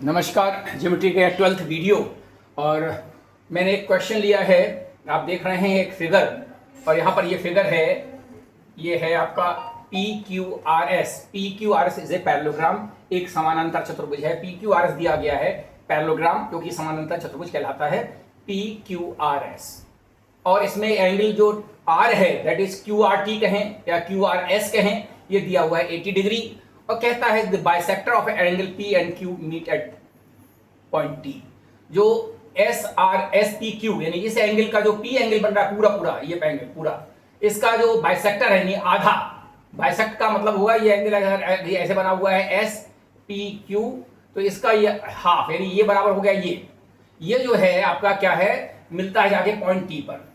नमस्कार। ज्योमेट्री के 12th video. और मैंने एक क्वेश्चन लिया है। आप देख रहे हैं एक फिगर, और यहाँ पर ये फिगर है, ये है आपका PQRS। PQRS is a parallelogram, एक समानांतर चतुर्भुज है। PQRS दिया गया है पैरेललोग्राम, क्योंकि समानांतर चतुर्भुज कहलाता है PQRS। और इसमें एंगल जो R है, दैट इज QRT कहें या QRS कहें, ये दिया हुआ है 80 डिग्री, और कहता है the bisector of angle P and Q meet at point T। जो SRSPQ यानी इस एंगल का जो P एंगल बन रहा है पूरा पूरा, ये एंगल पूरा, इसका जो बाइसेक्टर है यानी आधा, बाइसेक्ट का मतलब हुआ ये एंगल अगर ऐसे बना हुआ है SPQ, तो इसका ये हाफ यानी ये बराबर हो गया ये जो है आपका क्या है, मिलता है जाके पॉइंट T पर।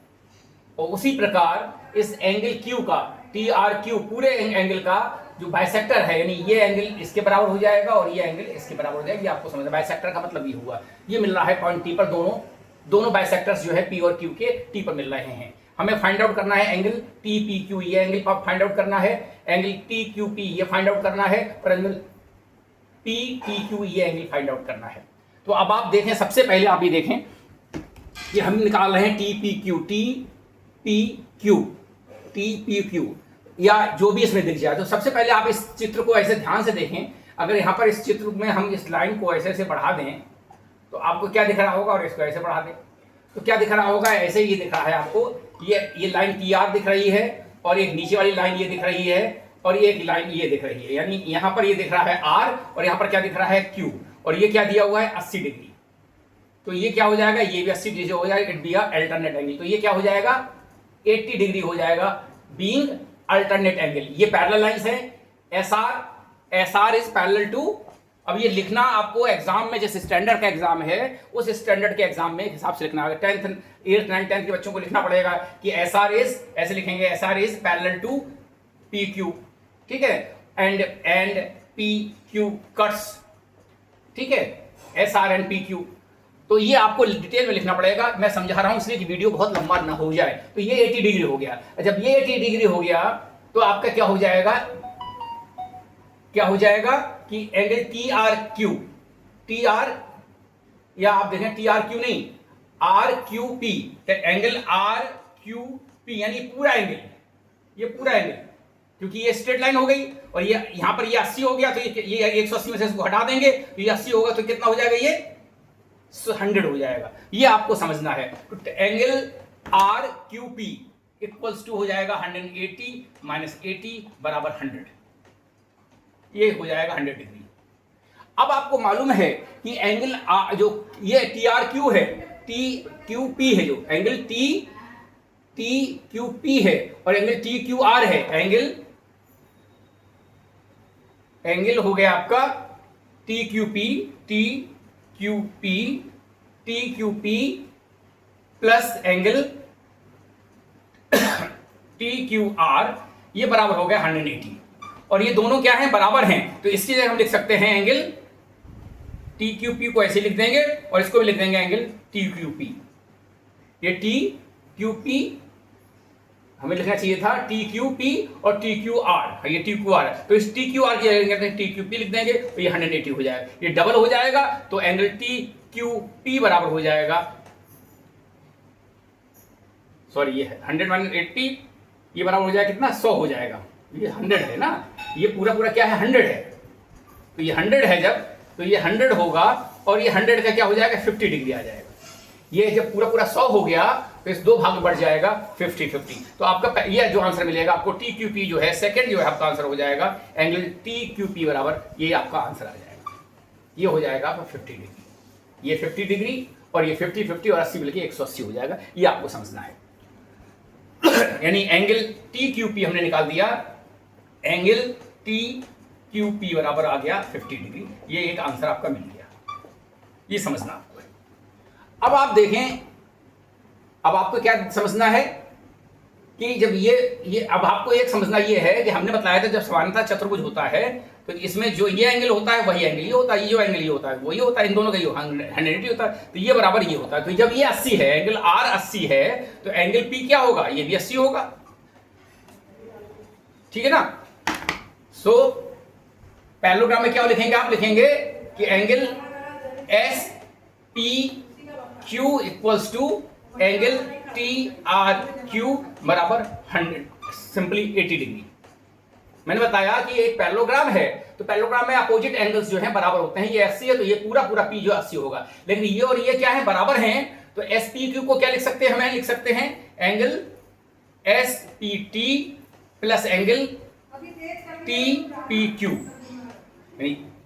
और उसी प्रकार इस एंगल Q का TRQ पूरे एंगल का जो बाइसेक्टर है, यानी ये एंगल इसके बराबर हो जाएगा और ये एंगल इसके बराबर हो जाएगा। ये आपको समझना, बाइसेक्टर का मतलब ये हुआ, ये मिल रहा है पॉइंट T पर। दोनों बाइसेक्टर्स जो है P और Q के T पर मिल रहे हैं। हमें फाइंड आउट करना है एंगल TPQ, ये एंगल फाइंड आउट करना है, एंगल TQP ये फाइंड आउट करना है, और एंगल PTQ ये एंगल फाइंड आउट करना है। तो अब आप देखें, सबसे पहले आप ये देखें कि हम निकाल रहे हैं TPQ या जो भी इसमें दिख जाए। तो सबसे पहले आप इस चित्र को ऐसे ध्यान से देखें। अगर यहाँ पर इस चित्र में हम इस लाइन को ऐसे ऐसे बढ़ा दें तो आपको क्या दिख रहा होगा, और इसको ऐसे बढ़ा दें तो क्या दिख रहा होगा, ऐसे ही दिख रहा है आपको। ये लाइन TR दिख रही है, और एक नीचे वाली लाइन ये दिख रही है, और ये एक लाइन ये दिख रही है। यानी यहाँ पर ये दिख रहा है R, और यहाँ पर क्या दिख रहा है Q, और ये क्या दिया हुआ है 80 डिग्री। तो ये क्या हो जाएगा, ये भी 80 डिग्री हो जाएगा, इट बी अल्टरनेट एंगल। तो ये क्या हो जाएगा 80 डिग्री हो जाएगा, बीइंग अल्टरनेट एंगल। ये पैरेलल लाइंस है। SR इज पैरेलल टू, अब ये लिखना आपको एग्जाम में, जैसे स्टैंडर्ड का एग्जाम है उस स्टैंडर्ड के एग्जाम में हिसाब से लिखना है। 10th 8th 9th 10th के बच्चों को लिखना पड़ेगा कि SR इज, ऐसे लिखेंगे SR is parallel to PQ, ठीक है, एंड PQ कट्स, ठीक है, SR एंड PQ। तो ये आपको डिटेल में लिखना पड़ेगा। मैं समझा रहा हूं इसलिए कि वीडियो बहुत लंबा ना हो जाए। तो ये 80 डिग्री हो गया। जब ये 80 डिग्री हो गया तो आपका क्या हो जाएगा, कि एंगल TR, या आप देखें TRQ नहीं, RQP, एंगल RQP यानी पूरा एंगल, ये पूरा एंगल, क्योंकि ये स्ट्रेट लाइन हो गई, और ये यहां पर ये 80 हो गया, तो ये 180 में से इसको हटा देंगे तो ये 80 होगा, तो कितना हो जाएगा, ये 100 हो जाएगा। ये आपको समझना है। तो एंगल RQP इक्वल्स टू हो जाएगा 180 माइनस 80 बराबर 100, ये हो जाएगा 100 डिग्री। अब आपको मालूम है कि एंगल जो ये TRQ है, TQP है, जो एंगल TQP है और एंगल TQR है, एंगल हो गया आपका TQP प्लस एंगल TQR, ये बराबर हो गया 180। और ये दोनों क्या हैं, बराबर हैं, तो इसकी जगह हम लिख सकते हैं एंगल TQP को ऐसे लिख देंगे, और इसको भी लिख देंगे एंगल TQP। ये TQP हमें लिखना चाहिए था TQP और TQR, ये TQR है, तो इस TQR की जगह TQP लिख देंगे, तो ये 180 हो जाएगा। ये डबल हो जाएगा, तो एंगल TQP बराबर हो जाएगा, सॉरी ये 100 माइनस 80, ये बराबर हो जाएगा कितना, 100 हो जाएगा। ये 100 है ना, ये पूरा पूरा क्या है, 100 है। तो ये 100 है जब, तो ये 100 होगा, और ये 100 का क्या हो जाएगा, 50 डिग्री आ जाएगा। ये जब पूरा पूरा 100 हो गया तो इस दो भाग में बढ़ जाएगा 50-50। तो आपका ये जो आंसर मिलेगा आपको TQP जो है, सेकंड जो है आपका आंसर हो जाएगा एंगल TQP बराबर, ये आपका आंसर आ जाएगा। ये हो जाएगा आपका 50 डिग्री, ये 50 डिग्री, और ये 50-50 और 80 मिलकर 180 हो जाएगा। ये आपको समझना है। यानी एंगल TQP हमने निकाल दिया, एंगल TQP बराबर आ गया 50 डिग्री। ये एक आंसर आपका मिल गया, ये समझना आपको है। अब आप देखें, अब आपको क्या समझना है कि जब ये अब आपको एक समझना ये है कि हमने बताया था जब समानांतर चतुर्भुज होता है तो इसमें जो ये एंगल होता है वही एंगल ये होता है, ये जो एंगल ये होता है वही होता है, इन दोनों का ये 180 होता है, तो ये बराबर ये होता है। तो जब ये 80 है, एंगल R 80 है, तो एंगल P क्या होगा, ये भी 80 होगा, ठीक है ना। सो पैरेललोग्राम में क्या लिखेंगे, आप लिखेंगे कि angle S P Q equals to angle T R Q बराबर 100 सिंपली 80 डिग्री। मैंने बताया कि एक पैरेललोग्राम है, तो पैरेललोग्राम में अपोजिट एंगल्स जो हैं बराबर होते हैं। ये 80 है तो ये पूरा पूरा पी जो 80 होगा, लेकिन ये और ये क्या है, बराबर हैं। तो एस पी क्यू को क्या लिख सकते हैं, हमें लिख सकते हैं angle S P T plus angle T P Q.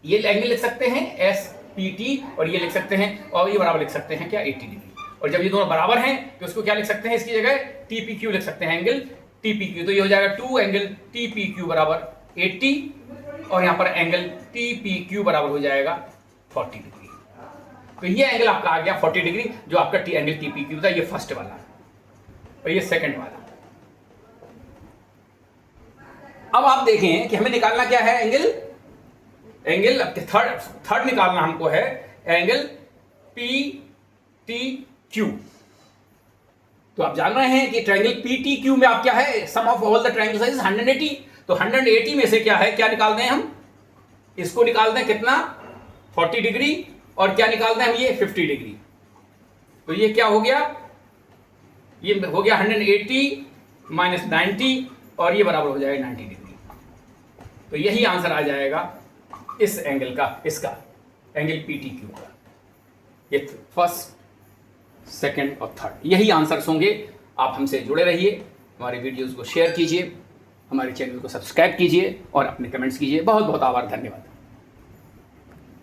ये एंगल लिख सकते हैं एस पी टी और ये लिख सकते हैं, और ये बराबर लिख सकते हैं क्या, 80 डिग्री। और जब ये दोनों बराबर हैं तो उसको क्या लिख सकते हैं, इसकी जगह टी पी क्यू लिख सकते हैं, एंगल टी पी क्यू। तो ये हो जाएगा 2 एंगल टी पी क्यू बराबर 80 और यहाँ पर एंगल टी पी क्यू बराबर हो जाएगा 40 डिग्री। तो ये एंगल आपका आ गया 40 डिग्री, जो आपका एंगल टी पी क्यू था, ये फर्स्ट वाला और ये सेकंड वाला। अब आप देखें कि हमें निकालना क्या है, एंगल थर्ड निकालना हमको है एंगल पी टी क्यू। तो आप जान रहे हैं कि ट्रायंगल पी टी क्यू में आप क्या है, sum of all the triangle size 180। तो 180 में से क्या है, क्या निकाल दें हम, इसको निकाल दें कितना, 40 डिग्री, और क्या निकाल दें हम, ये 50 डिग्री। तो ये क्या हो गया, ये हो गया 180 माइनस 90 और ये बराबर हो जाएगा 90 डिग्री। तो यही आंसर आ जाएगा इस एंगल का, इसका एंगल पी टी क्यू का। ये फर्स्ट, सेकंड और थर्ड यही आंसर्स होंगे। आप हमसे जुड़े रहिए, हमारे वीडियोस को शेयर कीजिए, हमारे चैनल को सब्सक्राइब कीजिए और अपने कमेंट्स कीजिए। बहुत बहुत आभार, धन्यवाद।